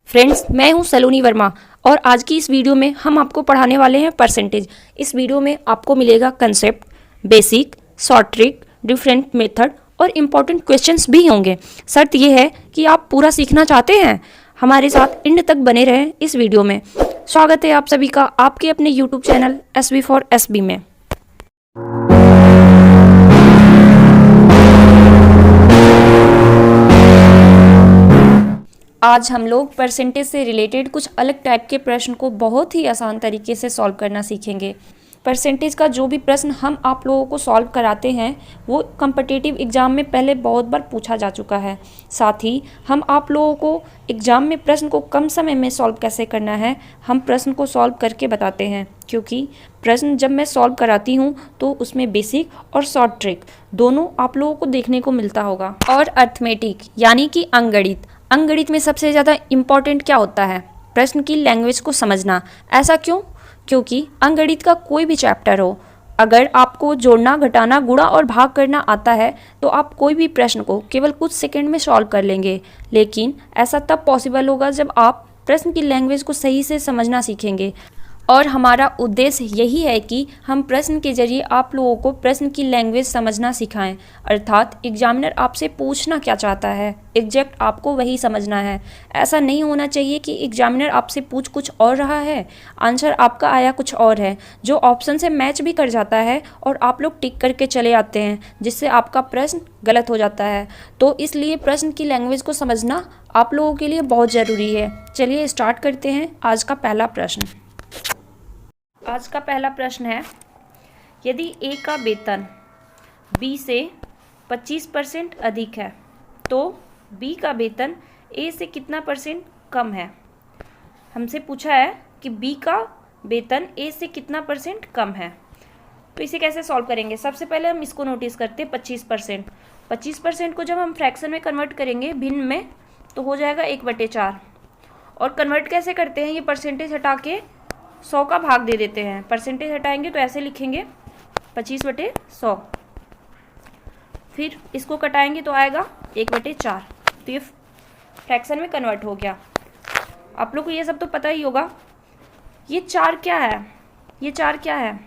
Friends, मैं हूं सलोनी वर्मा और आज की इस वीडियो में हम आपको पढ़ाने वाले हैं परसेंटेज। इस वीडियो में आपको मिलेगा concept, basic, short trick, different method और इम्पॉर्टेंट क्वेश्चंस भी होंगे। शर्त यह है कि आप पूरा सीखना चाहते हैं, हमारे साथ एंड तक बने रहें इस वीडियो में। स्वागत है आप सभी का आपके अपने YouTube channel SB for SB में। आज हम लोग परसेंटेज से रिलेटेड कुछ अलग टाइप के प्रश्न को बहुत ही आसान तरीके से सॉल्व करना सीखेंगे। परसेंटेज का जो भी प्रश्न हम आप लोगों को सॉल्व कराते हैं वो कॉम्पिटिटिव एग्ज़ाम में पहले बहुत बार पूछा जा चुका है। साथ ही हम आप लोगों को एग्ज़ाम में प्रश्न को कम समय में सॉल्व कैसे करना है हम प्रश्न को सॉल्व करके बताते हैं, क्योंकि प्रश्न जब मैं सॉल्व कराती हूँ तो उसमें बेसिक और शॉर्ट ट्रिक दोनों आप लोगों को देखने को मिलता होगा। और अर्थमेटिक यानी कि अंकगणित में सबसे ज़्यादा इम्पॉर्टेंट क्या होता है? प्रश्न की लैंग्वेज को समझना। ऐसा क्यों? क्योंकि अंकगणित का कोई भी चैप्टर हो, अगर आपको जोड़ना, घटाना, गुणा और भाग करना आता है तो आप कोई भी प्रश्न को केवल कुछ सेकंड में सॉल्व कर लेंगे। लेकिन ऐसा तब पॉसिबल होगा जब आप प्रश्न की लैंग्वेज को सही से समझना सीखेंगे। और हमारा उद्देश्य यही है कि हम प्रश्न के जरिए आप लोगों को प्रश्न की लैंग्वेज समझना सिखाएं। अर्थात एग्जामिनर आपसे पूछना क्या चाहता है एग्जैक्ट आपको वही समझना है। ऐसा नहीं होना चाहिए कि एग्जामिनर आपसे पूछ कुछ और रहा है, आंसर आपका आया कुछ और है, जो ऑप्शन से मैच भी कर जाता है और आप लोग टिक करके चले आते हैं, जिससे आपका प्रश्न गलत हो जाता है। तो इसलिए प्रश्न की लैंग्वेज को समझना आप लोगों के लिए बहुत ज़रूरी है। चलिए स्टार्ट करते हैं आज का पहला प्रश्न। आज का पहला प्रश्न है, यदि A का वेतन B से 25% अधिक है तो B का वेतन A से कितना परसेंट कम है? हमसे पूछा है कि B का वेतन A से कितना परसेंट कम है। तो इसे कैसे सॉल्व करेंगे? सबसे पहले हम इसको नोटिस करते हैं 25%। 25% को जब हम फ्रैक्शन में कन्वर्ट करेंगे, भिन्न में, तो हो जाएगा 1/4। और कन्वर्ट कैसे करते हैं? ये परसेंटेज हटा के 100 का भाग दे देते हैं। परसेंटेज हटाएंगे तो ऐसे लिखेंगे 25/100। फिर इसको कटाएंगे तो आएगा 1/4। तो ये फ्रैक्शन में कन्वर्ट हो गया। आप लोग को ये सब तो पता ही होगा। ये 4 क्या है? ये 4 क्या है?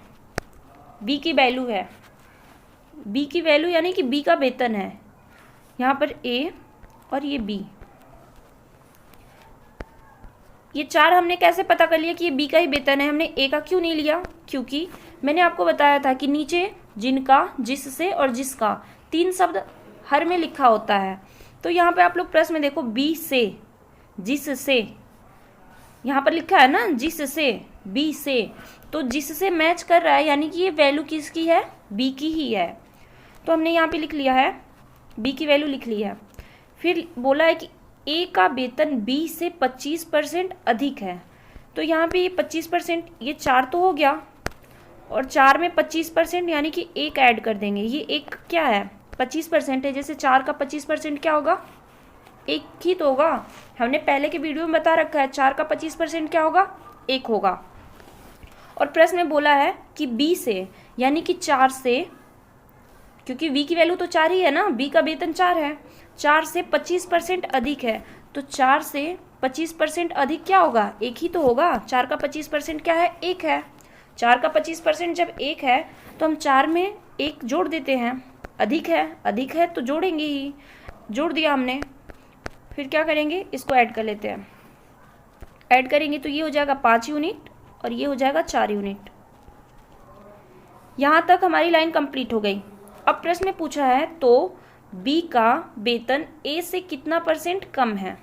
B की वैल्यू है। B की वैल्यू यानी कि B का वेतन है। यहाँ पर A और ये B। ये 4 हमने कैसे पता कर लिया कि ये B का ही वेतन है? हमने A का क्यों नहीं लिया? क्योंकि मैंने आपको बताया था कि नीचे जिनका, जिससे और जिसका 3 शब्द हर में लिखा होता है। तो यहाँ पे आप लोग प्रश्न में देखो, B से, जिससे, यहाँ पर लिखा है ना जिससे, B से, तो जिससे मैच कर रहा है, यानी कि ये वैल्यू किसकी है? B की ही है। तो हमने यहाँ पे लिख लिया है, B की वैल्यू लिख ली है। फिर बोला है कि A का वेतन B से 25% अधिक है। तो यहाँ पे ये 25%, ये 4 तो हो गया, और 4 में 25% यानी कि 1 ऐड कर देंगे। ये 1 क्या है? 25% है। जैसे 4 का 25% क्या होगा? 1 ही तो होगा। हमने पहले के वीडियो में बता रखा है 4 का 25% क्या होगा? 1 होगा। और प्रश्न में बोला है कि B से, यानी कि 4 से, क्योंकि V की वैल्यू तो 4 ही है ना, B का वेतन 4 है, 4 से 25% अधिक है। तो 4 से 25% अधिक क्या होगा? 1 ही तो होगा। 4 का 25% क्या है? 1 है। 4 का 25% जब 1 है तो हम 4 में 1 जोड़ देते हैं। अधिक है तो जोड़ेंगे ही। जोड़ दिया हमने। फिर क्या करेंगे? इसको ऐड कर लेते हैं। ऐड करेंगे तो ये हो जाएगा 5 यूनिट और ये हो जाएगा 4 यूनिट। यहाँ तक हमारी लाइन कंप्लीट हो गई। अब प्रश्न में पूछा है तो B का वेतन A से कितना परसेंट कम है?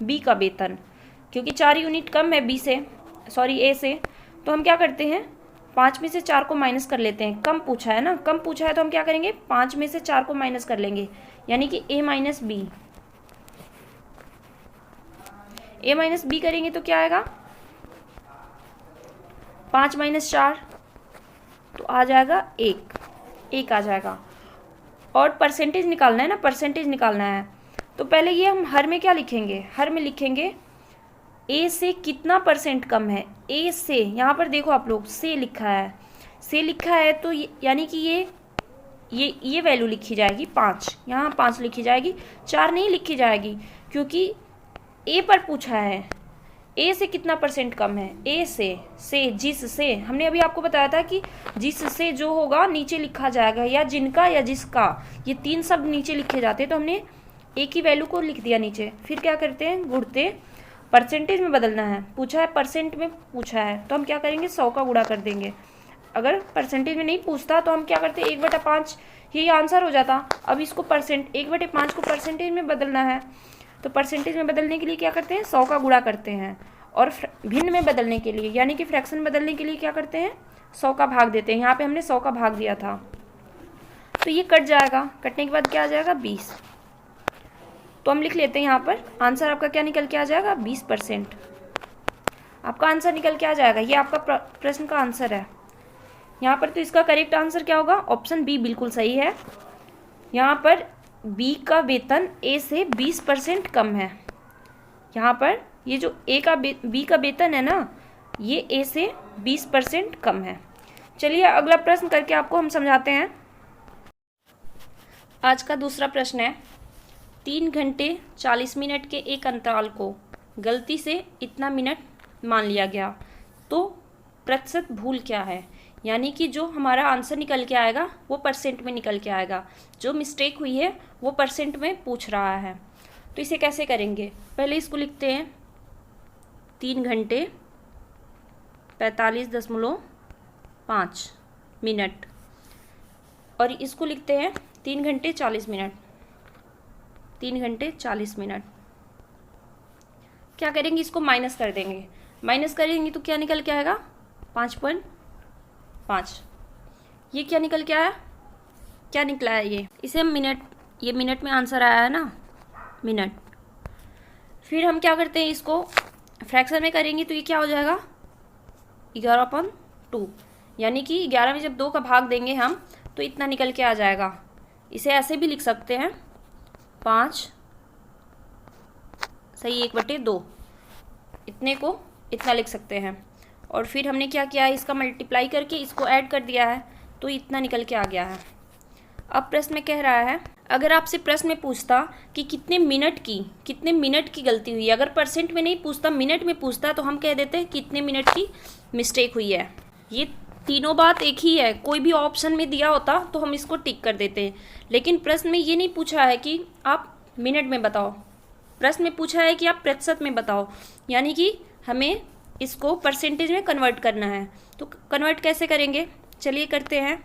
B का वेतन, क्योंकि 4 यूनिट कम है B से, सॉरी A से, तो हम क्या करते हैं? 5 में से 4 को माइनस कर लेते हैं। कम पूछा है ना, कम पूछा है तो हम क्या करेंगे? 5 में से 4 को माइनस कर लेंगे, यानी कि A minus B। A minus B करेंगे तो क्या आएगा? 5 माइनस 4 तो आ जाएगा 1 आ जाएगा। और परसेंटेज निकालना है ना, परसेंटेज निकालना है। तो पहले ये हम हर में क्या लिखेंगे? हर में लिखेंगे A से कितना परसेंट कम है? A से, यहाँ पर देखो आप लोग, से लिखा है, से लिखा है तो यानी कि ये वैल्यू लिखी जाएगी 5, यहाँ 5 लिखी जाएगी, 4 नहीं लिखी जाएगी, क्योंकि A पर पूछा है। ए से कितना परसेंट कम है, ए से जिससे, हमने अभी आपको बताया था कि जिससे जो होगा नीचे लिखा जाएगा, या जिनका या जिसका, ये तीन शब्द नीचे लिखे जाते हैं, तो हमने ए की वैल्यू को लिख दिया नीचे। फिर क्या करते हैं, गुणते परसेंटेज में बदलना है, पूछा है परसेंट में पूछा है, तो हम क्या करेंगे 100 का गुणा कर देंगे। अगर परसेंटेज में नहीं पूछता तो हम क्या करते, 1/5 यही आंसर हो जाता। अब इसको 1/5 को परसेंटेज में बदलना है, तो परसेंटेज में बदलने के लिए क्या करते हैं, 100 का गुणा करते हैं। और भिन्न में बदलने के लिए, यानी कि फ्रैक्शन बदलने के लिए क्या करते हैं, 100 का भाग देते हैं। यहाँ पे हमने 100 का भाग दिया था, तो ये कट जाएगा, कटने के बाद क्या आ जाएगा 20। तो हम लिख लेते हैं यहाँ पर आंसर आपका क्या निकल के आ जाएगा, 20% आपका आंसर निकल के आ जाएगा। ये आपका प्रश्न का आंसर है यहाँ पर। तो इसका करेक्ट आंसर क्या होगा, ऑप्शन बी बिल्कुल सही है। यहाँ पर बी का वेतन ए से 20% कम है। यहाँ पर ये जो बी का वेतन है ना, ये ए से 20% कम है। चलिए अगला प्रश्न करके आपको हम समझाते हैं। आज का दूसरा प्रश्न है, 3 घंटे 40 मिनट के एक अंतराल को गलती से इतना मिनट मान लिया गया, तो प्रतिशत भूल क्या है। यानी कि जो हमारा आंसर निकल के आएगा वो परसेंट में निकल के आएगा, जो मिस्टेक हुई है वो परसेंट में पूछ रहा है। तो इसे कैसे करेंगे, पहले इसको लिखते हैं 3 घंटे 45.5 मिनट, और इसको लिखते हैं 3 घंटे 40 मिनट। 3 घंटे 40 मिनट क्या करेंगे, इसको माइनस कर देंगे। माइनस करेंगे तो क्या निकल के आएगा, 5.5। ये क्या निकल के आया, क्या निकला है ये, इसे हम मिनट, ये मिनट में आंसर आया है ना, मिनट। फिर हम क्या करते हैं, इसको फ्रैक्शन में करेंगे तो ये क्या हो जाएगा 11/2, यानी कि 11 में जब 2 का भाग देंगे हम तो इतना निकल के आ जाएगा। इसे ऐसे भी लिख सकते हैं 5 सही 1/2, इतने को इतना लिख सकते हैं। और फिर हमने क्या किया है, इसका मल्टीप्लाई करके इसको ऐड कर दिया है, तो इतना निकल के आ गया है। अब प्रश्न में कह रहा है, अगर आपसे प्रश्न में पूछता कि कितने मिनट की गलती हुई है, अगर परसेंट में नहीं पूछता मिनट में पूछता तो हम कह देते हैं कितने मिनट की मिस्टेक हुई है। ये तीनों बात एक ही है, कोई भी ऑप्शन में दिया होता तो हम इसको टिक कर देते हैं, लेकिन प्रश्न में ये नहीं पूछा है कि आप मिनट में बताओ, प्रश्न में पूछा है कि आप प्रतिशत में बताओ, यानी कि हमें इसको परसेंटेज में कन्वर्ट करना है। तो कन्वर्ट कैसे करेंगे, चलिए करते हैं।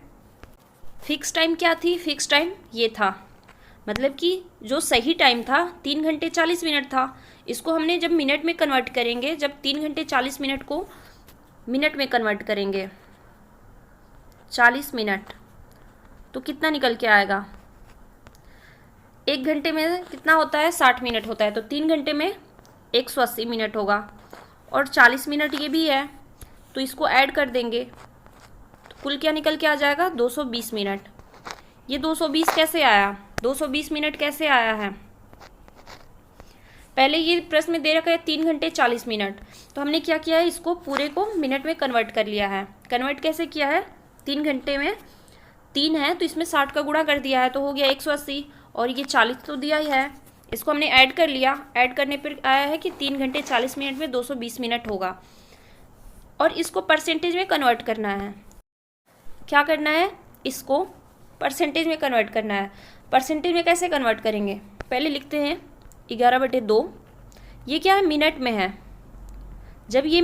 फिक्स टाइम क्या थी, फिक्स टाइम ये था, मतलब कि जो सही टाइम था 3 घंटे 40 मिनट था। इसको हमने जब मिनट में कन्वर्ट करेंगे, जब 3 घंटे 40 मिनट को मिनट में कन्वर्ट करेंगे 40 मिनट, तो कितना निकल के आएगा, 1 घंटे में कितना होता है 60 मिनट होता है, तो 3 घंटे में 180 मिनट होगा, और 40 मिनट ये भी है तो इसको ऐड कर देंगे, तो कुल क्या निकल के आ जाएगा 220 मिनट। ये 220 कैसे आया, 220 मिनट कैसे आया है, पहले ये प्रश्न में दे रखा है 3 घंटे 40 मिनट, तो हमने क्या किया है, इसको पूरे को मिनट में कन्वर्ट कर लिया है। कन्वर्ट कैसे किया है, 3 घंटे में 3 है तो इसमें 60 का गुणा कर दिया है, तो हो गया 180, और ये 40 तो दिया ही है, इसको हमने ऐड कर लिया। ऐड करने पर आया है कि 3 घंटे 40 मिनट में 220 मिनट होगा, और इसको परसेंटेज में कन्वर्ट करना है। क्या करना है, इसको परसेंटेज में कन्वर्ट करना है। परसेंटेज में कैसे कन्वर्ट करेंगे, पहले लिखते हैं 11/2, ये क्या है मिनट में है। जब ये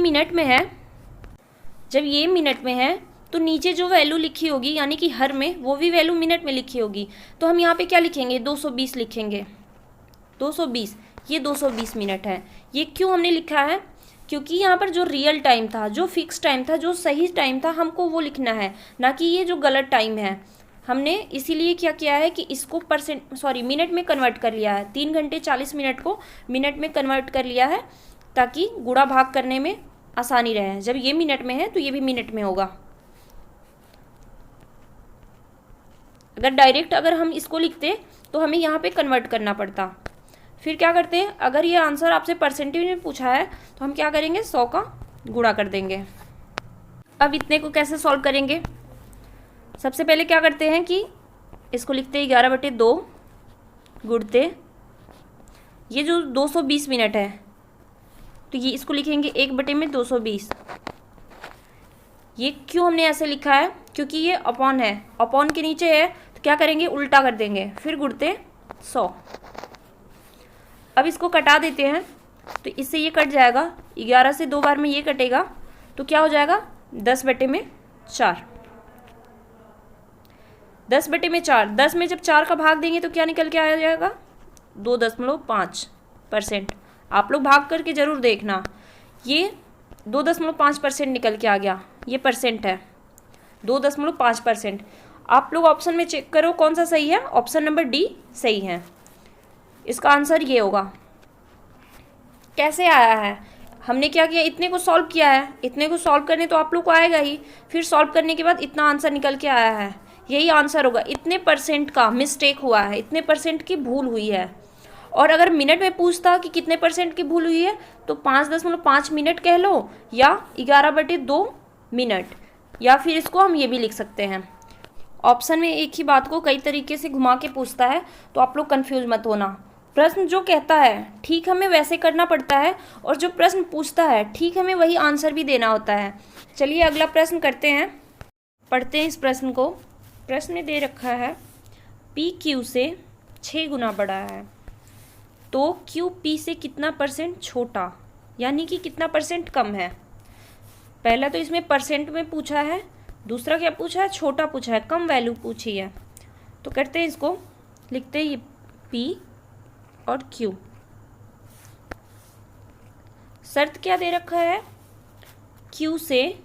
मिनट में है तो नीचे जो वैल्यू लिखी होगी यानी कि हर में, वो भी वैल्यू मिनट में लिखी होगी, तो हम यहाँ पे क्या लिखेंगे 220 लिखेंगे। 220, ये 220 मिनट है। ये क्यों हमने लिखा है, क्योंकि यहाँ पर जो रियल टाइम था, जो फिक्स टाइम था, जो सही टाइम था, हमको वो लिखना है, ना कि ये जो गलत टाइम है। हमने इसीलिए क्या किया है कि इसको मिनट में कन्वर्ट कर लिया है। 3 घंटे 40 मिनट को मिनट में कन्वर्ट कर लिया है ताकि गुणा भाग करने में आसानी रहे। जब ये मिनट में है तो ये भी मिनट में होगा। अगर हम इसको लिखते तो हमें यहाँ पे कन्वर्ट करना पड़ता। फिर क्या करते हैं, अगर ये आंसर आपसे परसेंटेज में पूछा है तो हम क्या करेंगे 100 का गुणा कर देंगे। अब इतने को कैसे सॉल्व करेंगे, सबसे पहले क्या करते हैं कि इसको लिखते हैं 11/2 गुणते ये जो 220 मिनट है तो ये इसको लिखेंगे 1/220। ये क्यों हमने ऐसे लिखा है, क्योंकि ये अपॉन है, अपॉन के नीचे है तो क्या करेंगे, उल्टा कर देंगे, फिर गुणते 100। अब इसको कटा देते हैं तो इससे ये कट जाएगा, 11 से 2 बार में ये कटेगा तो क्या हो जाएगा, 10/4। 10/4, 10 में जब 4 का भाग देंगे तो क्या निकल के आ जाएगा, 2.5%। आप लोग भाग करके ज़रूर देखना, ये 2.5% निकल के आ गया, ये परसेंट है 2.5%। आप लोग ऑप्शन में चेक करो कौन सा सही है, ऑप्शन नंबर डी सही है, इसका आंसर ये होगा। कैसे आया है, हमने क्या किया, इतने को सॉल्व किया है, इतने को सॉल्व करने तो आप लोग को आएगा ही, फिर सॉल्व करने के बाद इतना आंसर निकल के आया है, यही आंसर होगा। इतने परसेंट का मिस्टेक हुआ है, इतने परसेंट की भूल हुई है। और अगर मिनट में पूछता कि कितने परसेंट की भूल हुई है तो 5.5 मिनट कह लो, या 11/2 मिनट, या फिर इसको हम ये भी लिख सकते हैं। ऑप्शन में एक ही बात को कई तरीके से घुमा के पूछता है, तो आप लोग कंफ्यूज मत होना। प्रश्न जो कहता है ठीक हमें वैसे करना पड़ता है, और जो प्रश्न पूछता है ठीक हमें वही आंसर भी देना होता है। चलिए अगला प्रश्न करते हैं, पढ़ते हैं इस प्रश्न को। प्रश्न में दे रखा है P Q से 6 गुना बड़ा है, तो Q P से कितना परसेंट छोटा, यानी कि कितना परसेंट कम है। पहला तो इसमें परसेंट में पूछा है, दूसरा क्या पूछा है, छोटा पूछा है, कम वैल्यू पूछी है। तो करते हैं इसको, लिखते हैं P और Q। शर्त क्या दे रखा है, Q से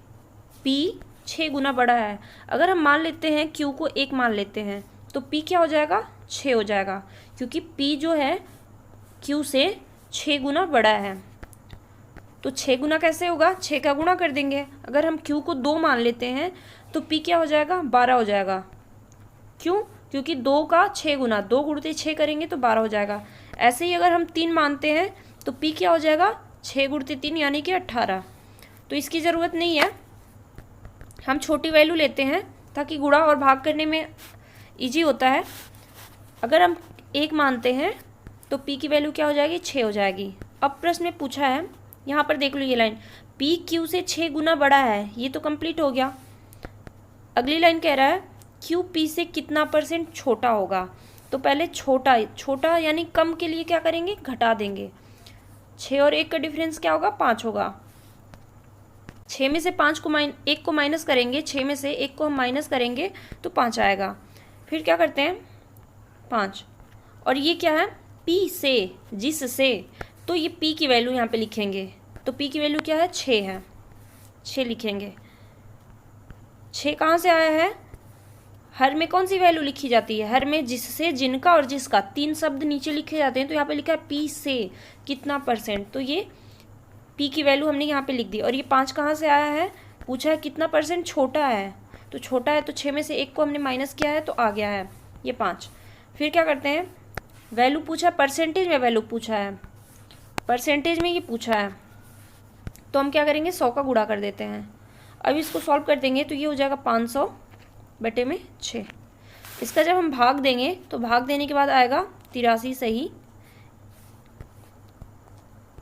P 6 गुना बड़ा है। अगर हम मान लेते हैं Q को 1 मान लेते हैं तो P क्या हो जाएगा, 6 हो जाएगा, क्योंकि P जो है Q से 6 गुना बड़ा है। तो 6 गुना कैसे होगा, 6 का गुणा कर देंगे। अगर हम Q को 2 मान लेते हैं तो P क्या हो जाएगा, 12 हो जाएगा। क्यों, क्योंकि 2 का 6 गुना, 2 गुणते 6 करेंगे तो 12 हो जाएगा। ऐसे ही अगर हम 3 मानते हैं तो P क्या हो जाएगा, 6 गुणते 3 यानी कि 18। तो इसकी ज़रूरत नहीं है, हम छोटी वैल्यू लेते हैं ताकि गुणा और भाग करने में इजी होता है। अगर हम 1 मानते हैं तो P की वैल्यू क्या हो जाएगी, 6 हो जाएगी। अब प्रश्न में पूछा है, यहाँ पर देख लो ये लाइन, P Q से 6 गुना बड़ा है, ये तो कंप्लीट हो गया। अगली लाइन कह रहा है Q P से कितना परसेंट छोटा होगा। तो पहले छोटा, छोटा यानी कम के लिए क्या करेंगे, घटा देंगे। 6 और 1 का डिफरेंस क्या होगा, 5 होगा। 6 में से 1 को माइनस करेंगे, 6 में से 1 को हम माइनस करेंगे तो 5 आएगा। फिर क्या करते हैं, 5, और ये क्या है, P से, जिससे, तो ये P की वैल्यू यहाँ पे लिखेंगे। तो P की वैल्यू क्या है, 6 है, 6 लिखेंगे। 6 कहाँ से आया है, हर में कौन सी वैल्यू लिखी जाती है, हर में जिससे, जिनका और जिसका, 3 शब्द नीचे लिखे जाते हैं। तो यहाँ पे लिखा है P से कितना परसेंट, तो ये P की वैल्यू हमने यहाँ पे लिख दी। और ये 5 कहाँ से आया है, पूछा है कितना परसेंट छोटा है, तो छोटा है तो 6 में से 1 को हमने माइनस किया है तो आ गया है ये 5। फिर क्या करते हैं, वैल्यू पूछा, परसेंटेज में वैल्यू पूछा है, परसेंटेज में ये पूछा है, तो हम क्या करेंगे, 100 का गुणा कर देते हैं। अब इसको सॉल्व कर देंगे तो ये हो जाएगा 500/6। इसका जब हम भाग देंगे तो भाग देने के बाद आएगा 83 सही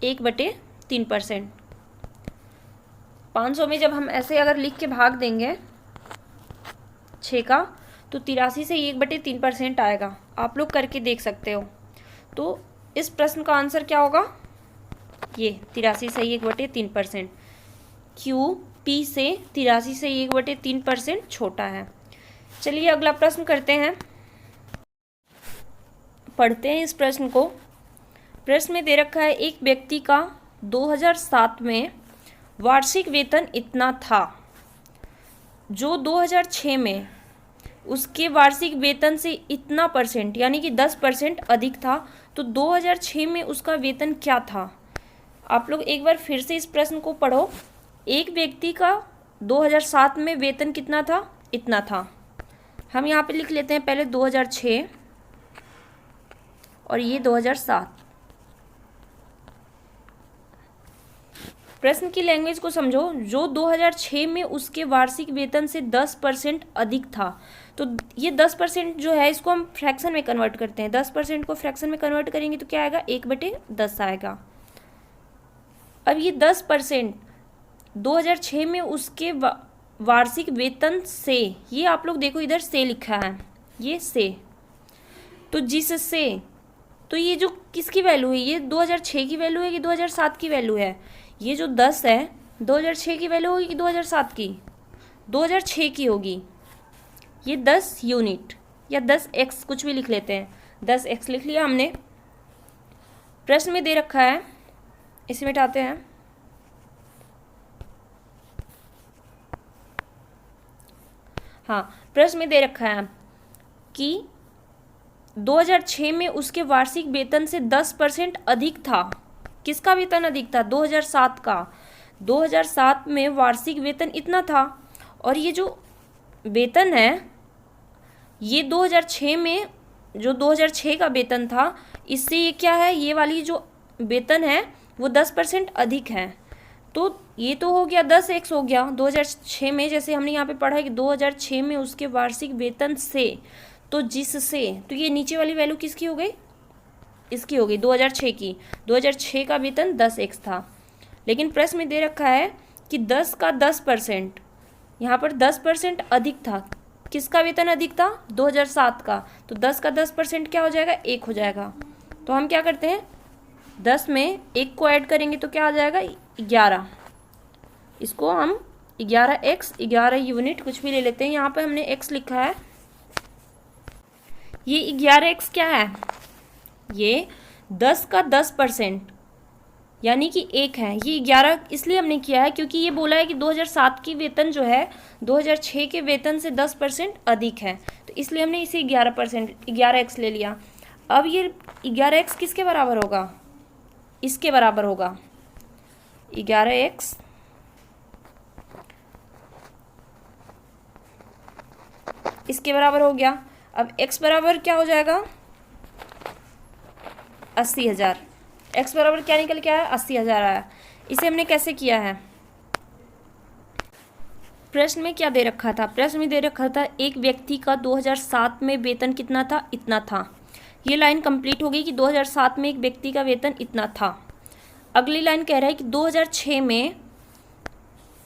1/3%। 500 में जब हम ऐसे अगर लिख के भाग देंगे 6 का, तो 83 से 1/3% आएगा। आप लोग करके देख सकते हो। तो इस प्रश्न का आंसर क्या होगा, ये 83 से 1/3%। Q P से 83 से 1/3% छोटा है। चलिए अगला प्रश्न करते हैं, पढ़ते हैं इस प्रश्न को। प्रश्न में दे रखा है, एक व्यक्ति का 2007 में वार्षिक वेतन इतना था, जो 2006 में उसके वार्षिक वेतन से इतना परसेंट यानी कि 10% अधिक था। तो 2006 में उसका वेतन क्या था। आप लोग एक बार फिर से इस प्रश्न को पढ़ो। एक व्यक्ति का 2007 में वेतन कितना था, इतना था। हम यहाँ पे लिख लेते हैं पहले 2006 और ये 2007। प्रश्न की लैंग्वेज को समझो। जो 2006 में उसके वार्षिक वेतन से 10% अधिक था, तो ये 10% जो है इसको हम फ्रैक्शन में कन्वर्ट करते हैं। 10% को फ्रैक्शन में कन्वर्ट करेंगे तो क्या आएगा, 1/10 आएगा। अब ये 10% 2006 में उसके वार्षिक वेतन से, ये आप लोग देखो इधर से लिखा है, ये से, तो जिससे, तो ये जो किसकी वैल्यू है, ये 2006 की वैल्यू है कि 2007 की वैल्यू है? ये जो 10 है 2006 की वैल्यू होगी कि 2007 की? 2006 की होगी। ये 10 यूनिट या 10x कुछ भी लिख लेते हैं, 10x लिख लिया हमने। प्रश्न में दे रखा है, इसे मिटाते हैं। हाँ, प्रश्न में दे रखा है कि 2006 में उसके वार्षिक वेतन से 10% अधिक था। किसका वेतन अधिक था? 2007 का। 2007 में वार्षिक वेतन इतना था, और ये जो वेतन है ये 2006 में, जो 2006 का वेतन था, इससे ये क्या है, ये वाली जो वेतन है वो 10% अधिक है। तो ये तो हो गया 10x हो गया 2006 में, जैसे हमने यहाँ पे पढ़ा है कि 2006 में उसके वार्षिक वेतन से, तो जिससे, तो ये नीचे वाली वैल्यू किसकी हो गई? इसकी हो गई 2006 की। 2006 का वेतन 10x था, लेकिन प्रश्न में दे रखा है कि 10 का 10%, यहाँ पर 10% अधिक था। किसका वेतन अधिक था? 2007 का। तो 10 का 10% क्या हो जाएगा? 1 हो जाएगा। तो हम क्या करते हैं, 10 में 1 को ऐड करेंगे तो क्या आ जाएगा? 11। इसको हम 11x, 11 यूनिट कुछ भी ले लेते हैं। यहाँ पर हमने x लिखा है, ये 11x क्या है? ये 10 का 10% यानी कि 1 है। ये 11 इसलिए हमने किया है क्योंकि ये बोला है कि 2007 की वेतन जो है 2006 के वेतन से 10% अधिक है, तो इसलिए हमने इसे 11%, 11x ले लिया। अब ये 11x किसके बराबर होगा? इसके बराबर होगा। 11x इसके बराबर हो गया। अब x बराबर क्या हो जाएगा? 80,000। x बराबर क्या निकल के आया? 80,000 आया। इसे हमने कैसे किया है? प्रश्न में क्या दे रखा था? प्रश्न में दे रखा था एक व्यक्ति का 2007 में वेतन कितना था? इतना था। ये लाइन कंप्लीट हो गई कि 2007 में एक व्यक्ति का वेतन इतना था। अगली लाइन कह रहा है कि 2006 में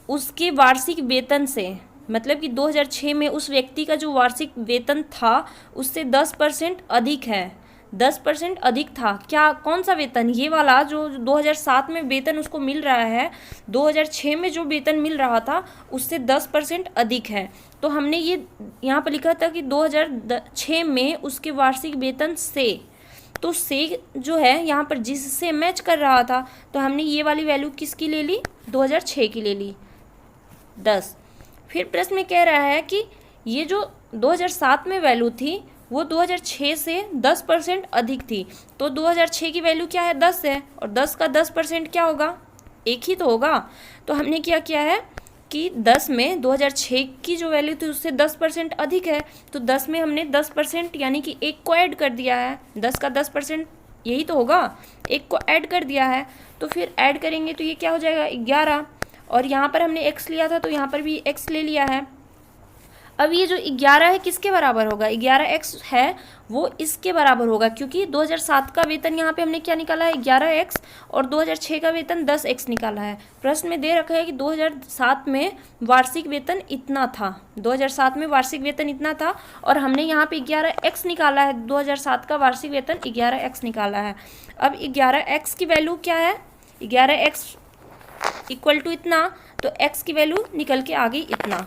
उसके वार्षिक वेतन से, मतलब कि 2006 में उस व्यक्ति का जो वार्षिक वेतन था उससे 10% अधिक है। 10% अधिक था। क्या, कौन सा वेतन? ये वाला जो 2007 में वेतन उसको मिल रहा है, 2006 में जो वेतन मिल रहा था उससे 10% अधिक है। तो हमने ये यहाँ पर लिखा था कि 2006 में उसके वार्षिक वेतन से, तो से जो है यहाँ पर जिससे मैच कर रहा था, तो हमने ये वाली वैल्यू किसकी ले ली? 2006 की ले ली, 10। फिर प्रश्न में कह रहा है कि ये जो 2007 में वैल्यू थी वो 2006 से 10% अधिक थी। तो 2006 की वैल्यू क्या है? 10 है, और 10 का 10% क्या होगा? 1 ही तो होगा। तो हमने क्या किया है कि 10 में 2006 की जो वैल्यू थी उससे 10% अधिक है, तो 10 में हमने 10% यानी कि 1 को ऐड कर दिया है। 10 का 10% यही तो होगा, 1 को ऐड कर दिया है। तो फिर ऐड करेंगे तो ये क्या हो जाएगा? 11। और यहाँ पर हमने x लिया था तो यहाँ पर भी x ले लिया है। अब ये जो 11 है किसके बराबर होगा? 11x है वो इसके बराबर होगा, क्योंकि 2007 का वेतन यहाँ पे हमने क्या निकाला है? 11x, और 2006 का वेतन 10x निकाला है। प्रश्न में दे रखा है कि 2007 में वार्षिक वेतन इतना था। 2007 में वार्षिक वेतन इतना था, और हमने यहाँ पे 11x निकाला है। 2007 का वार्षिक वेतन 11x निकाला है। अब 11x की वैल्यू क्या है? 11x इक्वल टू इतना, तो x की वैल्यू निकल के आ गई इतना।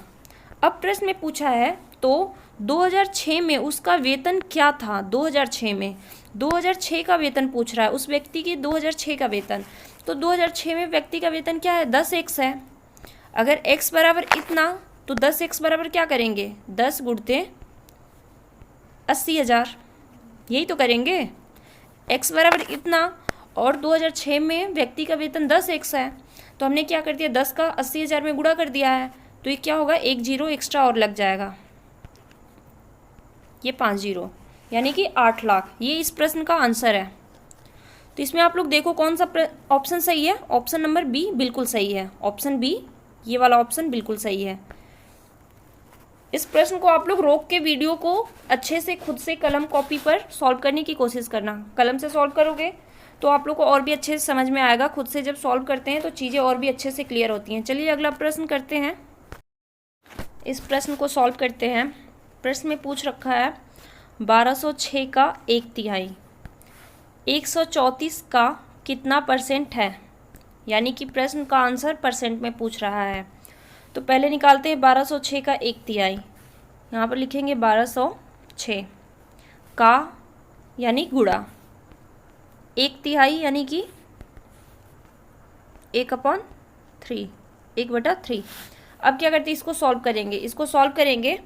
अब प्रश्न में पूछा है तो 2006 में उसका वेतन क्या था? 2006 में, 2006 का वेतन पूछ रहा है उस व्यक्ति की, 2006 का वेतन। तो 2006 में व्यक्ति का वेतन क्या है? 10x है। अगर x बराबर इतना, तो 10x बराबर क्या करेंगे? 10 गुणते 80,000, यही तो करेंगे। x बराबर इतना, और 2006 में व्यक्ति का वेतन 10x है, तो हमने क्या कर दिया? 10 का 80,000 में गुणा कर दिया है, तो ये क्या होगा? 1 जीरो एक्स्ट्रा और लग जाएगा, ये 5 जीरो, यानी कि 8 लाख। ये इस प्रश्न का आंसर है। तो इसमें आप लोग देखो कौन सा ऑप्शन सही है? ऑप्शन नंबर बी बिल्कुल सही है। ऑप्शन बी, ये वाला ऑप्शन बिल्कुल सही है। इस प्रश्न को आप लोग रोक के वीडियो को अच्छे से खुद से कलम कॉपी पर सॉल्व करने की कोशिश करना। कलम से सॉल्व करोगे तो आप लोग को और भी अच्छे से समझ में आएगा। खुद से जब सॉल्व करते हैं तो चीज़ें और भी अच्छे से क्लियर होती हैं। चलिए अगला प्रश्न करते हैं। इस प्रश्न को सॉल्व करते हैं। प्रश्न में पूछ रखा है 1206 का 1/3 134 का कितना परसेंट है, यानी कि प्रश्न का आंसर परसेंट में पूछ रहा है। तो पहले निकालते हैं 1206 का 1/3। यहाँ पर लिखेंगे 1206 का यानी गुणा 1/3 यानी कि 1/3 1/3। अब क्या करते हैं, इसको सॉल्व करेंगे। इसको सॉल्व करेंगे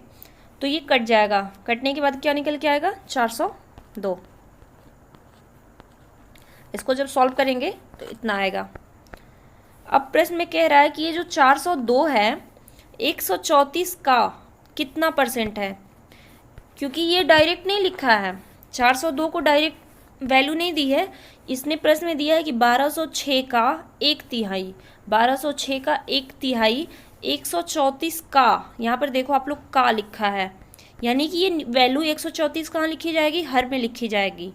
तो ये कट जाएगा। कटने के बाद क्या निकल के आएगा, 402। इसको जब सॉल्व करेंगे तो इतना आएगा। अब प्रश्न में कह रहा है कि ये जो 402 है 134 का कितना परसेंट है। क्योंकि ये डायरेक्ट नहीं लिखा है, 402 को डायरेक्ट वैल्यू नहीं दी है, इसने प्रश्न में दिया है कि 1206 का 1/3 1206 का 1/3 134 का, यहाँ पर देखो आप लोग का लिखा है, यानी कि ये वैल्यू 134 कहाँ लिखी जाएगी, हर में लिखी जाएगी।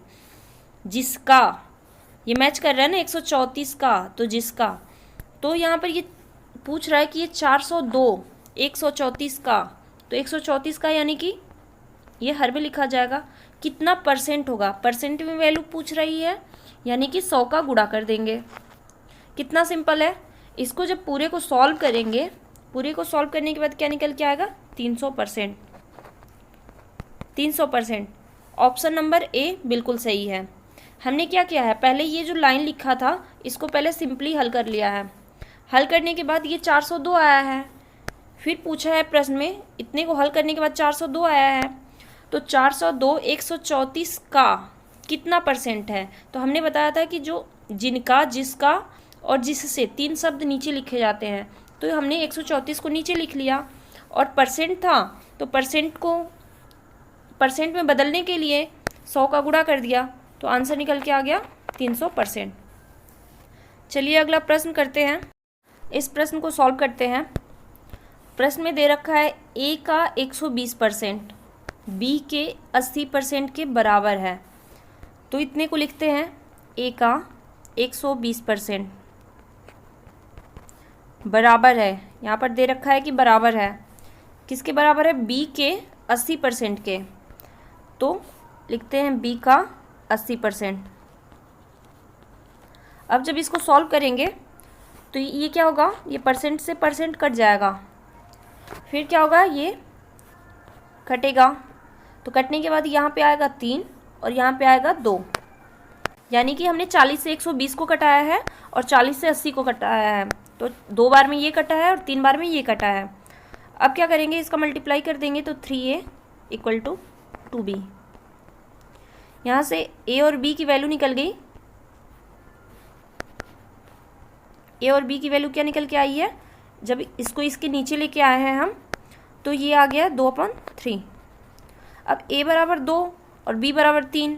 जिसका ये मैच कर रहा है ना 134 का, तो जिसका, तो यहाँ पर ये पूछ रहा है कि ये 402 134 का, तो 134 का यानी कि ये हर में लिखा जाएगा। कितना परसेंट होगा, परसेंट में वैल्यू पूछ रही है, यानी कि 100 का गुणा कर देंगे। कितना सिंपल है। इसको जब पूरे को सॉल्व करेंगे, पूरे को सॉल्व करने के बाद क्या निकल के आएगा, 300%। 300%। ऑप्शन नंबर ए बिल्कुल सही है। हमने क्या किया है, पहले ये जो लाइन लिखा था इसको पहले सिंपली हल कर लिया है। हल करने के बाद ये 402 आया है। फिर पूछा है प्रश्न में, इतने को हल करने के बाद 402 आया है, तो 402 134 का कितना परसेंट है। तो हमने बताया था कि जो जिनका, जिसका और जिससे 3 शब्द नीचे लिखे जाते हैं, तो हमने 134 को नीचे लिख लिया। और परसेंट था तो परसेंट को परसेंट में बदलने के लिए 100 का गुणा कर दिया, तो आंसर निकल के आ गया 300%। चलिए अगला प्रश्न करते हैं। इस प्रश्न को सॉल्व करते हैं। प्रश्न में दे रखा है ए का 120% बी के 80% के बराबर है। तो इतने को लिखते हैं, ए का 120% बराबर है, यहाँ पर दे रखा है कि बराबर है, किसके बराबर है, बी के 80% के। तो लिखते हैं बी का 80%। अब जब इसको सॉल्व करेंगे तो ये क्या होगा, ये परसेंट से परसेंट कट जाएगा। फिर क्या होगा, ये कटेगा, तो कटने के बाद यहाँ पे आएगा 3 और यहाँ पे आएगा 2, यानी कि हमने 40 से 120 को कटाया है और 40 से 80 को कटाया है। तो 2 बार में ये कटा है और 3 बार में ये कटा है। अब क्या करेंगे, इसका मल्टीप्लाई कर देंगे तो 3a = 2b। यहाँ से a और b की वैल्यू निकल गई। a और b की वैल्यू क्या निकल के आई है, जब इसको इसके नीचे लेके आए हैं हम, तो ये आ गया 2/3। अब a बराबर 2 और b बराबर 3।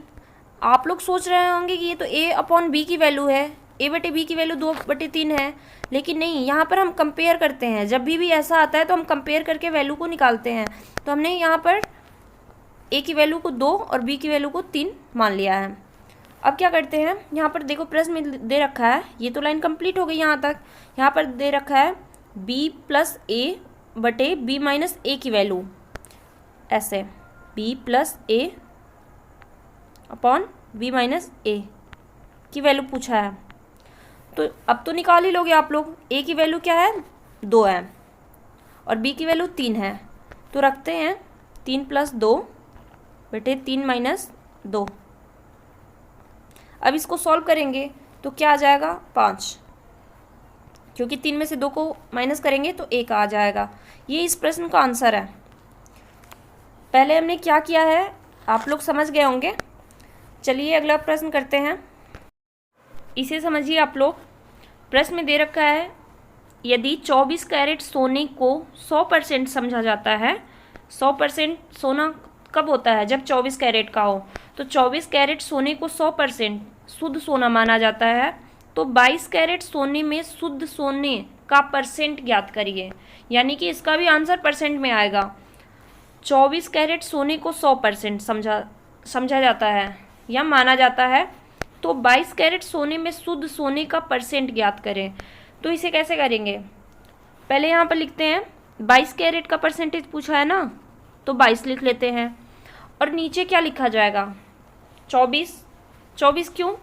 आप लोग सोच रहे होंगे कि ये तो a/b की वैल्यू है, a/b की वैल्यू 2/3 है, लेकिन नहीं, यहाँ पर हम कंपेयर करते हैं। जब भी ऐसा आता है तो हम कंपेयर करके वैल्यू को निकालते हैं। तो हमने यहाँ पर a की वैल्यू को 2 और b की वैल्यू को 3 मान लिया है। अब क्या करते हैं, यहाँ पर देखो प्रश्न में दे रखा है, ये तो लाइन कंप्लीट हो गई यहाँ तक। यहाँ पर दे रखा है b + a/b - a की वैल्यू, ऐसे b + a/b - a की वैल्यू पूछा है। तो अब तो निकाल ही लोगे आप लोग। a की वैल्यू क्या है, 2 है और b की वैल्यू 3 है। तो रखते हैं 3 + 2 बटे 3 - 2। अब इसको सॉल्व करेंगे तो क्या आ जाएगा, 5, क्योंकि 3 में से 2 को माइनस करेंगे तो 1 आ जाएगा। ये इस प्रश्न का आंसर है। पहले हमने क्या किया है आप लोग समझ गए होंगे। चलिए अगला प्रश्न करते हैं। इसे समझिए आप लोग। प्रश्न में दे रखा है, यदि 24 कैरेट सोने को 100% समझा जाता है। 100% सोना कब होता है, जब 24 कैरेट का हो। तो 24 कैरेट सोने को 100% शुद्ध सोना माना जाता है। तो 22 कैरेट सोने में शुद्ध सोने का परसेंट ज्ञात करिए, यानी कि इसका भी आंसर परसेंट में आएगा। 24 कैरेट सोने को 100% समझा जाता है या माना जाता है, तो 22 कैरेट सोने में शुद्ध सोने का परसेंट ज्ञात करें। तो इसे कैसे करेंगे, पहले यहाँ पर लिखते हैं 22 कैरेट का परसेंटेज पूछा है ना, तो 22 लिख लेते हैं। और नीचे क्या लिखा जाएगा, 24। 24 क्यों,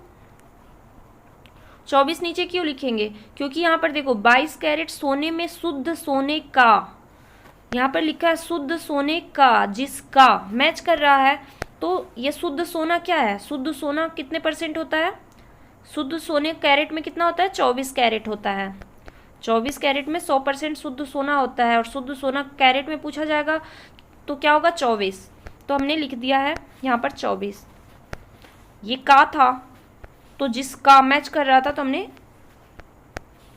24 नीचे क्यों लिखेंगे, क्योंकि यहाँ पर देखो 22 कैरेट सोने में शुद्ध सोने का, यहाँ पर लिखा है शुद्ध सोने का, जिसका मैच कर रहा है। तो ये शुद्ध सोना क्या है, शुद्ध सोना कितने परसेंट होता है, शुद्ध सोने कैरेट में कितना होता है, 24 कैरेट होता है। 24 कैरेट में 100% शुद्ध सोना होता है, और शुद्ध सोना कैरेट में पूछा जाएगा तो क्या होगा, 24। तो हमने लिख दिया है यहाँ पर 24। ये का था, तो जिसका मैच कर रहा था तो हमने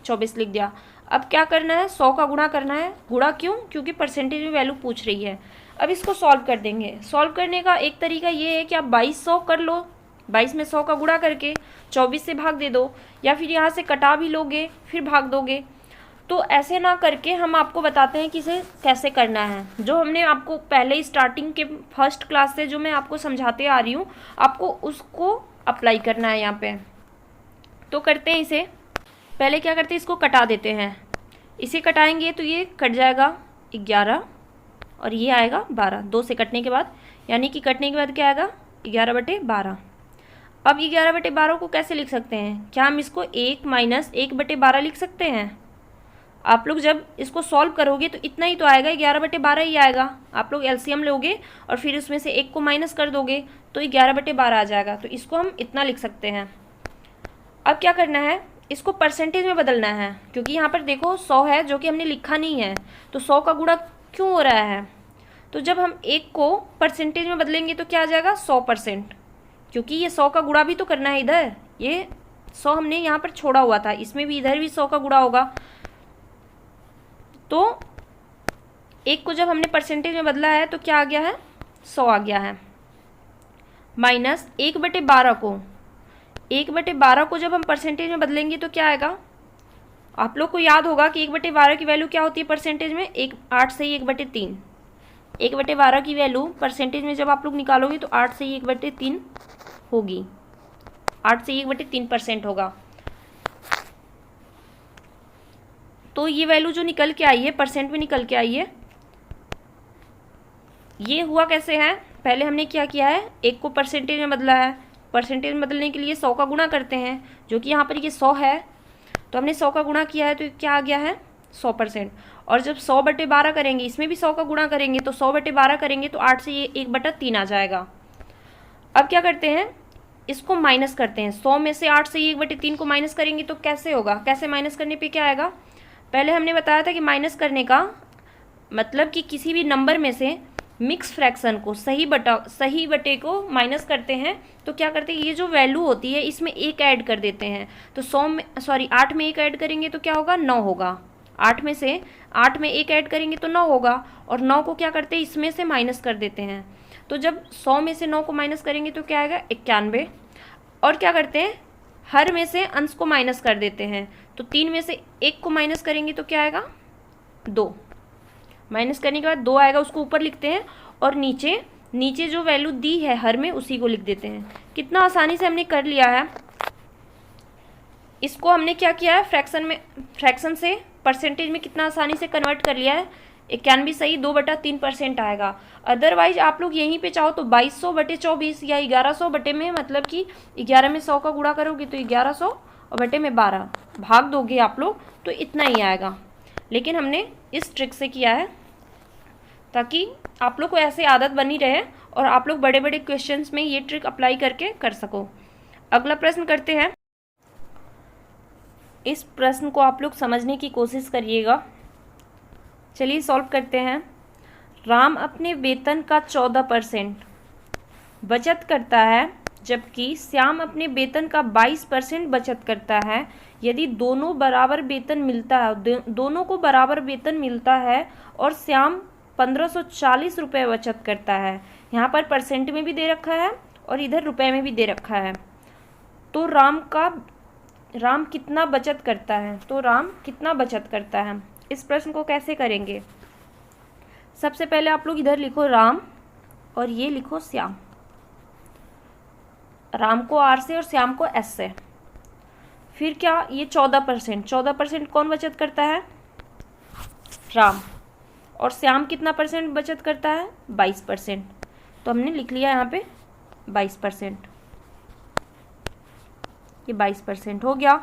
24 लिख दिया। अब क्या करना है, 100 का गुणा करना है। गुणा क्यों, क्योंकि परसेंटेज में वैल्यू पूछ रही है। अब इसको सॉल्व कर देंगे। सॉल्व करने का एक तरीका ये है कि आप 2200 कर लो, 22 में 100 का गुणा करके 24 से भाग दे दो, या फिर यहाँ से कटा भी लोगे फिर भाग दोगे। तो ऐसे ना करके हम आपको बताते हैं कि इसे कैसे करना है, जो हमने आपको पहले स्टार्टिंग के फर्स्ट क्लास से जो मैं आपको समझाते आ रही हूँ, आपको उसको अप्लाई करना है यहाँ पे। तो करते हैं इसे, पहले क्या करते हैं, इसको कटा देते हैं। इसे कटाएंगे तो ये कट जाएगा 11 और ये आएगा 12, 2 से कटने के बाद, यानी कि कटने के बाद क्या आएगा 11/12। अब 11/12 को कैसे लिख सकते हैं, क्या हम इसको 1 माइनस 1/12 लिख सकते हैं। आप लोग जब इसको सॉल्व करोगे तो इतना ही तो आएगा, 11/12 ही आएगा। आप लोग एलसीएम लोगे और फिर उसमें से 1 को माइनस कर दोगे तो 11/12 आ जाएगा। तो इसको हम इतना लिख सकते हैं। अब क्या करना है, इसको परसेंटेज में बदलना है, क्योंकि यहाँ पर देखो 100 है जो कि हमने लिखा नहीं है, तो 100 का गुणा क्यों हो रहा है। तो जब हम 1 को परसेंटेज में बदलेंगे तो क्या आ जाएगा 100%, क्योंकि ये 100 का गुणा भी तो करना है इधर। ये 100 हमने यहाँ पर छोड़ा हुआ था, इसमें भी इधर भी 100 का गुणा होगा। तो 1 को जब हमने परसेंटेज में बदला है तो क्या आ गया है, 100 आ गया है। माइनस 1/12 को, 1/12 को जब हम परसेंटेज में बदलेंगे तो क्या आएगा, आप लोग को याद होगा कि 1/12 की वैल्यू क्या होती है परसेंटेज में, 8 से ही 1/3। 1/12 की वैल्यू परसेंटेज में जब आप लोग निकालोगे तो 8 से ही 1/3 होगी, 8 से ही 1/3% होगा। तो ये वैल्यू जो निकल के आई है, परसेंट में निकल के आई है, ये हुआ कैसे है, पहले हमने क्या किया है, 1 को परसेंटेज में बदला है। परसेंटेज में बदलने के लिए 100 का गुणा करते हैं, जो कि यहाँ पर ये 100 है, तो हमने 100 का गुणा किया है तो क्या आ गया है 100%। और जब 100/12 करेंगे, इसमें भी 100 का गुणा करेंगे, तो 100/12 करेंगे तो 8 से ये 1/3 आ जाएगा। अब क्या करते हैं, इसको माइनस करते हैं। 100 में से 8 से ये 1/3 को माइनस करेंगे तो कैसे होगा, कैसे माइनस करने पे क्या आएगा, पहले हमने बताया था कि माइनस करने का मतलब कि किसी भी नंबर में से मिक्स फ्रैक्शन को, सही बटे को माइनस करते हैं तो क्या करते हैं, ये जो वैल्यू होती है इसमें 1 ऐड कर देते हैं। तो 8 में 1 ऐड करेंगे तो क्या होगा, 9 होगा। 8 में 1 ऐड करेंगे तो 9 होगा, और 9 को क्या करते हैं, इसमें से माइनस कर देते हैं। तो जब 100 में से 9 को माइनस करेंगे तो क्या आएगा 91। और क्या करते हैं, हर में से अंश को माइनस कर देते हैं। तो 3 में से 1 को माइनस करेंगे तो क्या आएगा 2। माइनस करने के बाद 2 आएगा, उसको ऊपर लिखते हैं, और नीचे जो वैल्यू दी है हर में उसी को लिख देते हैं। कितना आसानी से हमने कर लिया है। इसको हमने क्या किया है, फ्रैक्शन से परसेंटेज में कितना आसानी से कन्वर्ट कर लिया है। 91 सही 2/3% आएगा। अदरवाइज आप लोग यहीं पे चाहो तो 2200/24 या 1100 बटे में, मतलब कि 11 में 100 का गुणा करोगे तो 1100 और बटे में 12 भाग दोगे आप लोग तो इतना ही आएगा। लेकिन हमने इस ट्रिक से किया है ताकि आप लोग को ऐसे आदत बनी रहे और आप लोग बड़े बड़े क्वेश्चंस में ये ट्रिक अप्लाई करके कर सको। अगला प्रश्न करते हैं। इस प्रश्न को आप लोग समझने की कोशिश करिएगा। चलिए सॉल्व करते हैं। राम अपने वेतन का 14% बचत करता है, जबकि श्याम अपने वेतन का 22% बचत करता है। यदि दोनों को बराबर वेतन मिलता है और श्याम 1540 रुपये बचत करता है। यहाँ पर परसेंट में भी दे रखा है और इधर रुपए में भी दे रखा है। तो राम कितना बचत करता है, तो राम कितना बचत करता है। इस प्रश्न को कैसे करेंगे, सबसे पहले आप लोग इधर लिखो राम और ये लिखो श्याम। राम को R से और श्याम को S से। फिर क्या, ये 14%, 14% कौन बचत करता है? राम। और श्याम कितना परसेंट बचत करता है? 22%। तो हमने लिख लिया यहाँ पे 22%, ये 22% हो गया।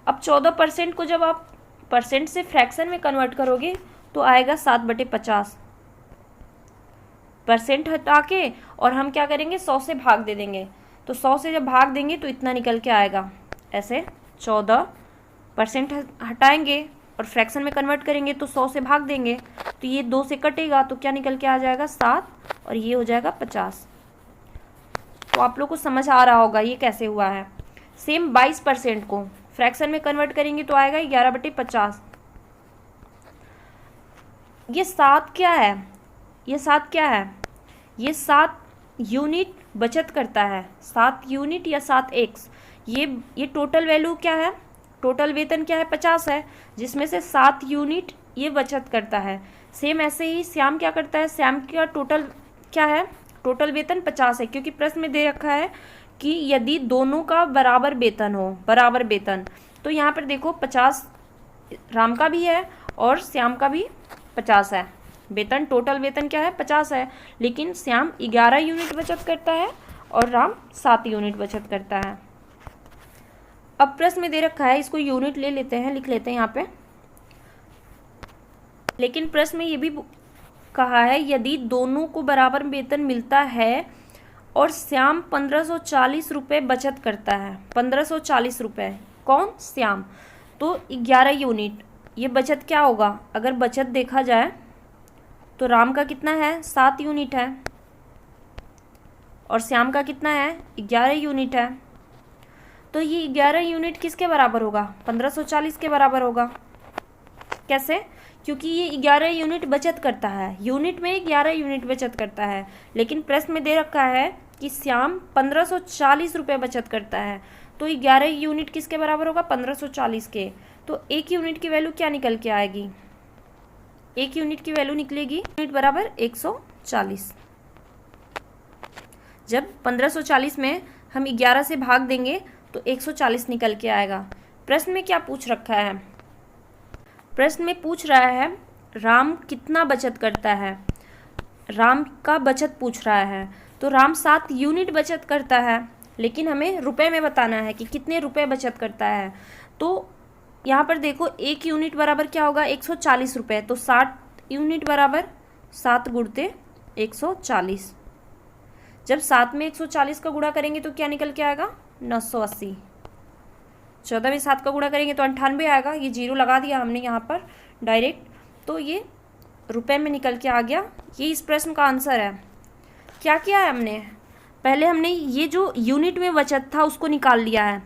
अब 14% को जब आप परसेंट से फ्रैक्शन में कन्वर्ट करोगे तो आएगा 7/50। परसेंट हटा के और हम क्या करेंगे, 100 से भाग दे देंगे। तो 100 से जब भाग देंगे तो इतना निकल के आएगा। ऐसे 14% हटाएंगे और फ्रैक्शन में कन्वर्ट करेंगे तो 100 से भाग देंगे, तो ये 2 से कटेगा तो क्या निकल के आ जाएगा, 7, और ये हो जाएगा 50। तो आप लोग को समझ आ रहा होगा ये कैसे हुआ है। सेम 22% को फ्रैक्शन में कन्वर्ट करेंगे तो आएगा 11/50। ये 7 क्या है? ये 7 क्या है? ये 7 यूनिट बचत करता है। 7 यूनिट या 7x, ये टोटल वैल्यू क्या है? टोटल वेतन क्या है? 50 है, जिसमें से 7 यूनिट ये बचत करता है। सेम ऐसे ही श्याम क्या करता है? श्याम का टोटल क्या है? टोटल वेतन 50 है, क्योंकि प्रश्न में दे रखा है कि यदि दोनों का बराबर वेतन हो, बराबर वेतन, तो यहाँ पर देखो 50 राम का भी है और श्याम का भी 50 है। वेतन, टोटल वेतन क्या है? 50 है, लेकिन श्याम 11 यूनिट बचत करता है और राम 7 यूनिट बचत करता है। अब प्रश्न में दे रखा है, इसको यूनिट ले लेते हैं, लिख लेते हैं यहाँ पे। लेकिन प्रश्न में ये भी कहा है यदि दोनों को बराबर वेतन मिलता है और श्याम 1540 रुपये बचत करता है। 1540 रुपये, कौन? श्याम। तो 11 यूनिट, ये बचत क्या होगा? अगर बचत देखा जाए तो राम का कितना है? 7 यूनिट है, और श्याम का कितना है? 11 यूनिट है। तो ये 11 यूनिट किसके बराबर होगा? 1540 के बराबर होगा। कैसे? क्योंकि ये 11 यूनिट बचत करता है, यूनिट में 11 यूनिट बचत करता है, लेकिन प्रश्न में दे रखा है कि श्याम 1540 रुपये बचत करता है। तो 11 यूनिट किसके बराबर होगा? 1540 के। तो 1 यूनिट की वैल्यू क्या निकल के आएगी? 1 यूनिट की वैल्यू निकलेगी यूनिट बराबर 140। जब 1540 में हम 11 से भाग देंगे तो 140 निकल के आएगा। प्रश्न में क्या पूछ रखा है? प्रश्न में पूछ रहा है राम कितना बचत करता है, राम का बचत पूछ रहा है। तो राम 7 यूनिट बचत करता है, लेकिन हमें रुपए में बताना है कि कितने रुपए बचत करता है। तो यहाँ पर देखो 1 यूनिट बराबर क्या होगा? 140 रुपये। तो 60 यूनिट बराबर 7 गुणते 140। जब 7 में 140 का गुणा करेंगे तो क्या निकल के आएगा? 980। 14 में 7 का गुणा करेंगे तो 98 आएगा। ये 0 लगा दिया हमने यहाँ पर डायरेक्ट, तो ये रुपए में निकल के आ गया। ये इस प्रश्न का आंसर है। क्या किया है हमने? पहले हमने ये जो यूनिट में बचत था उसको निकाल लिया है,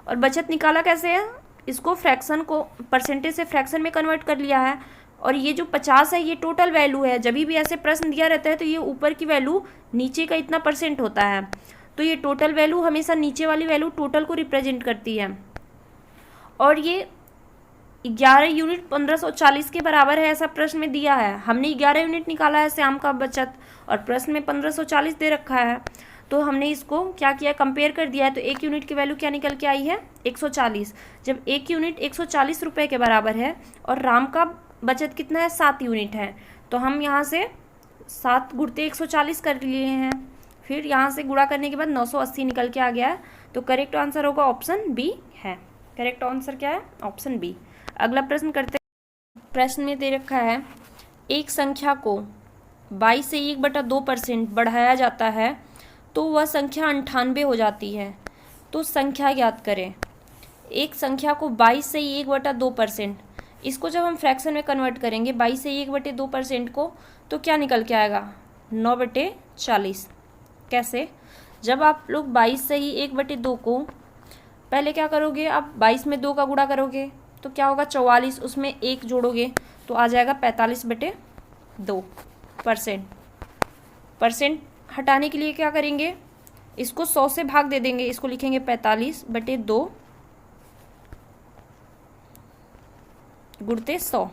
और बचत निकाला कैसे है? इसको फ्रैक्शन को परसेंटेज से फ्रैक्शन में कन्वर्ट कर लिया है। और ये जो 50 है ये टोटल वैल्यू है। जब भी ऐसे प्रश्न दिया रहता है तो ये ऊपर की वैल्यू नीचे का इतना % होता है, तो ये टोटल वैल्यू हमेशा नीचे वाली वैल्यू टोटल को रिप्रेजेंट करती है। और ये 11 यूनिट 1540 के बराबर है, ऐसा प्रश्न में दिया है। हमने 11 यूनिट निकाला है श्याम का बचत, और प्रश्न में 1540 दे रखा है, तो हमने इसको क्या किया? कंपेयर कर दिया है। तो 1 यूनिट की वैल्यू क्या निकल के आई है? 140। जब 1 यूनिट 140 रुपये के बराबर है और राम का बचत कितना है? 7 यूनिट है, तो हम यहाँ से 7 गुणते 140 कर लिए हैं। फिर यहाँ से गुणा करने के बाद 980 निकल के आ गया है। तो करेक्ट आंसर होगा ऑप्शन बी है। करेक्ट आंसर क्या है? Option B. अगला प्रश्न करते हैं। प्रश्न में दे रखा है एक संख्या को 22 से 1/2% बढ़ाया जाता है तो वह संख्या 98 हो जाती है। तो संख्या ज्ञात करें। एक संख्या को 22 से 1/2%, इसको जब हम फ्रैक्शन में कन्वर्ट करेंगे 22 से 1/2% को, तो क्या निकल के आएगा? 9/40। कैसे? जब आप लोग 22 से ही 1/2 को पहले क्या करोगे? आप 22 में 2 का गुणा करोगे तो क्या होगा? 44, उसमें 1 जोड़ोगे तो आ जाएगा 45/2%। परसेंट हटाने के लिए क्या करेंगे? इसको 100 से भाग दे देंगे, इसको लिखेंगे 45/2 गुणते 100।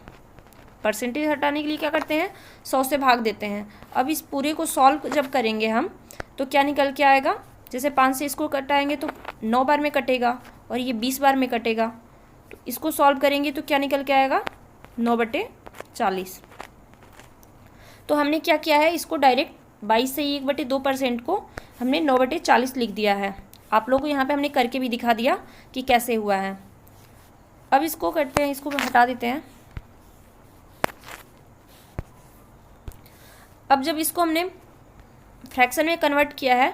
परसेंटेज हटाने के लिए क्या करते हैं? 100 से भाग देते हैं। अब इस पूरे को सॉल्व जब करेंगे हम तो क्या निकल के आएगा? जैसे 5 से इसको कटाएंगे तो 9 बार में कटेगा और ये 20 बार में कटेगा। तो इसको सॉल्व करेंगे तो क्या निकल के आएगा, 9/40। तो हमने क्या किया है, इसको डायरेक्ट 22 से 1/2% को हमने 9/40 लिख दिया है। आप लोगों को यहाँ पे हमने करके भी दिखा दिया कि कैसे हुआ है। अब इसको करते हैं, इसको हटा देते हैं। अब जब इसको हमने फ्रैक्शन में कन्वर्ट किया है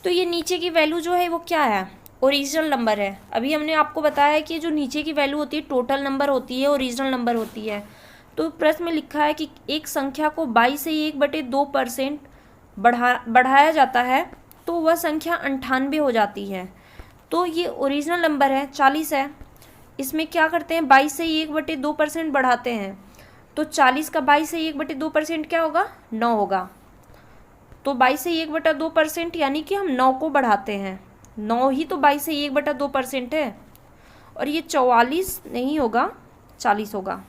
तो ये नीचे की वैल्यू जो है वो क्या है, ओरिजिनल नंबर है। अभी हमने आपको बताया है कि जो नीचे की वैल्यू होती है टोटल नंबर होती है, ओरिजिनल नंबर होती है। तो प्रश्न में लिखा है कि एक संख्या को 22 से 1/2% बढ़ाया जाता है तो वह संख्या 98 हो जाती है। तो ये ओरिजिनल नंबर है 40 है, इसमें क्या करते हैं 22 से 1/2% बढ़ाते हैं। तो 40 का 22 से 1/2% क्या होगा, 9 होगा। तो 22 से 1/2% यानी कि हम 9 को बढ़ाते हैं। 9 ही तो 22 से 1/2% है। और ये 44 नहीं होगा, 40 होगा,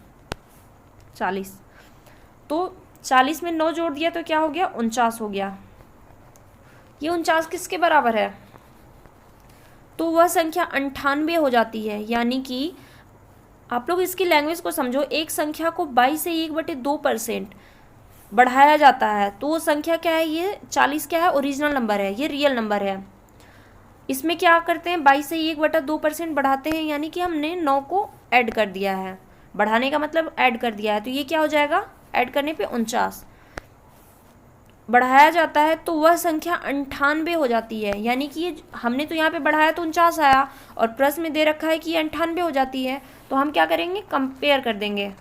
40। तो 40 में 9 जोड़ दिया तो क्या हो गया, 49 हो गया। ये 49 किसके बराबर है, तो वह संख्या 98 हो जाती है। यानी कि आप लोग इसकी लैंग्वेज को समझो, एक संख्या को 22 से 1/2% बढ़ाया जाता है तो वो संख्या क्या है, ये 40 क्या है, ओरिजिनल नंबर है, ये रियल नंबर है। इसमें क्या करते हैं 22 से 1/2% बढ़ाते हैं, यानी कि हमने 9 को ऐड कर दिया है। बढ़ाने का मतलब ऐड कर दिया है, तो ये क्या हो जाएगा, ऐड करने पे 49 बढ़ाया जाता है तो वह संख्या 98 हो जाती है। यानी कि ये हमने तो यहाँ पे बढ़ाया तो 49 आया और प्रश्न में दे रखा है कि ये 98 हो जाती है। तो हम क्या करेंगे, कंपेयर कर देंगे।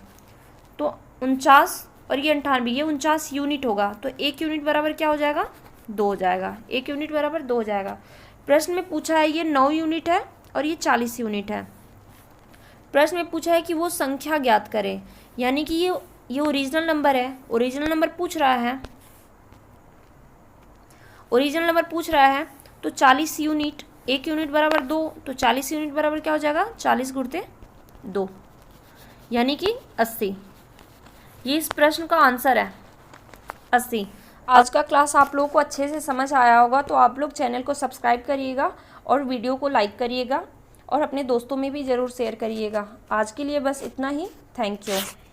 तो 49 और ये 98, ये 49 यूनिट होगा। तो 1 यूनिट बराबर क्या हो जाएगा, 2 हो जाएगा। 1 यूनिट बराबर 2 हो जाएगा। प्रश्न में पूछा है ये 9 यूनिट है और ये 40 यूनिट है। प्रश्न में पूछा है कि वो संख्या ज्ञात करें, यानी कि ये ओरिजिनल नंबर है, ओरिजिनल नंबर पूछ रहा है, ओरिजिनल नंबर पूछ रहा है। तो 40 यूनिट, 1 यूनिट बराबर 2, तो 40 यूनिट बराबर क्या हो जाएगा, 40 गुणित 2 यानी कि 80। ये इस प्रश्न का आंसर है, 80। आज का क्लास आप लोगों को अच्छे से समझ आया होगा, तो आप लोग चैनल को सब्सक्राइब करिएगा और वीडियो को लाइक करिएगा और अपने दोस्तों में भी ज़रूर शेयर करिएगा। आज के लिए बस इतना ही। Thank you.